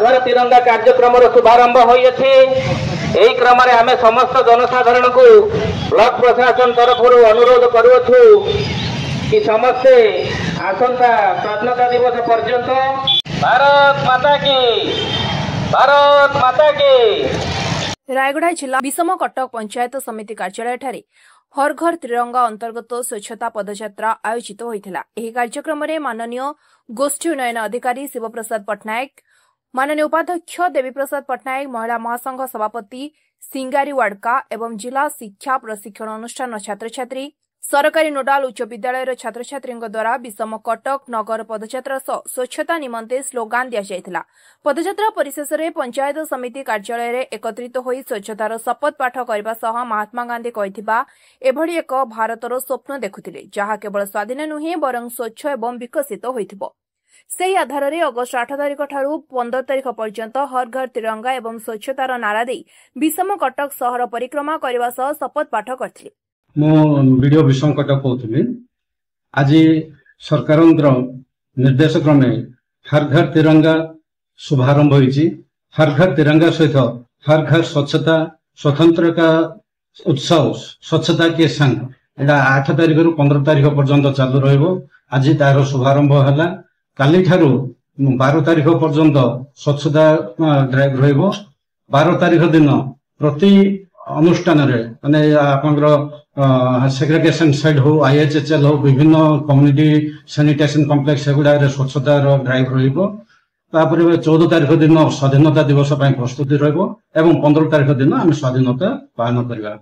घर तिरंगा कार्यक्रम शुभारंभ होइछि। एही क्रम रे आमे समस्त जनसाधारण को ब्लॉक प्रशासन तरफ अनुरोध करूछु कि समस्ते आसंता स्वाधीनता दिवस पर्यंत भारत माता की। रायगढ़ जिला विषम कटक पंचायत समिति कार्यालय ठारे हर घर तिरंगा अंतर्गत स्वच्छता पदयात्रा आयोजित होइथिला। एही कार्यक्रम रे माननीय गोष्ठी उन्नयन अधिकारी शिवप्रसाद पटनायक, माननीय उपाध्यक्ष देवी प्रसाद पटनायक, महिला महासंघ सभापति सिंगारी वाडका एवं जिला शिक्षा प्रशिक्षण अनुष्ठान छात्र छात्री, सरकारी नोडाल उच्च विद्यालय छात्र छात्री द्वारा विषम कटक नगर पदयात्रा सह स्वच्छता निमंते स्लोगान दिया जायतिला। पदयात्रा परिशेष में पंचायत समिति कार्यालय रे एकत्रित होई स्वच्छतार शपथ पाठ करबा सह महात्मा गांधी कहिथिबा एभଳି एक भारतर स्वप्न देखुथिले जहा केवल स्वाधीन नुहे बरं स्वच्छ एवं विकसित होइथिबो। सेही आधार रे अगस्त 8 तारिख ठारू 15 तारिख पर्यंत हर घर तिरंगा एवं स्वच्छतार नारा दे विषम कटक शहर परिक्रमा करबा सह शपथ पाठ करथिले। वीडियो विषम कटक कहूली। आज सरकार निर्देश क्रमे हर घर तिरंगा शुभारंभ होइछि। हर घर तिरंगा सहित हर घर स्वच्छता स्वतंत्र का उत्सव स्वच्छता के संग 8 तारिख रु 15 तारिख पर्यंत चालू रहिबो। आज तार शुभारंभ हला। काली ठारू 12 तारिख पर्यंत स्वच्छता ड्राइव रहिबो। 12 तारिख दिन प्रति अनुष्ठान माने आपनकर सेग्रीगेशन साइड हो आईएचएचएल हो विभिन्न कम्युनिटी सैनिटेशन कॉम्प्लेक्स एगुडा स्वच्छता ड्राइव रहिबो। तापर 14 तारिख दिन स्वाधीनता दिवस पय प्रस्तुति रहिबो एवं 15 तारिख दिन हम स्वाधीनता पालन करबा।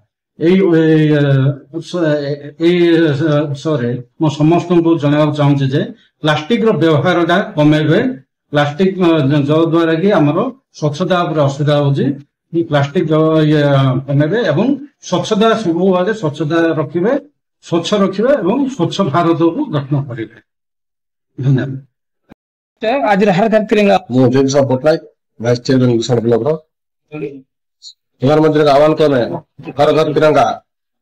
मो समस्त को जनाब चाहूँ जे प्लास्टिक रो व्यवहार कमेबे। प्लास्टिक जो द्वारा कि हमरो स्वच्छता पर असुविधा होची प्लास्टिक कमेबे एवं स्वच्छता सब भागे स्वच्छता रखिबे, स्वच्छ रखिबे एवं स्वच्छ भारत को गठन करिबे। धन्यवाद। आज हर घर तिरंगा मो देवी साहब पटनायक वाइस चेयरमैन विशाल ब्लॉक रो प्रधानमंत्री का आह्वान क्रमे हर घर तिरंगा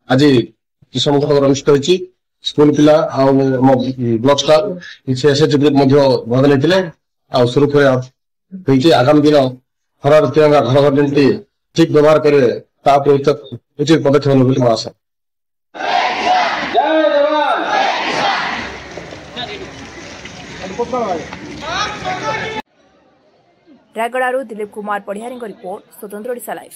आज विषम कटक अनुष्ठित होइछि। स्कूल पिला आ ब्लॉक स्टाफ किसी एसएचजी मध्य भाग लेथिले आ सुरक्षा होइछि। आगामी दिन हर घर तिरंगा घर घर जेंति ठीक व्यवहार करे ता पर उचित पदक्षेप नेबे बोली आशा। रायगढ़ दिलीप कुमार पढ़ियारी रिपोर्ट स्वतंत्र ओडिशा लाइव।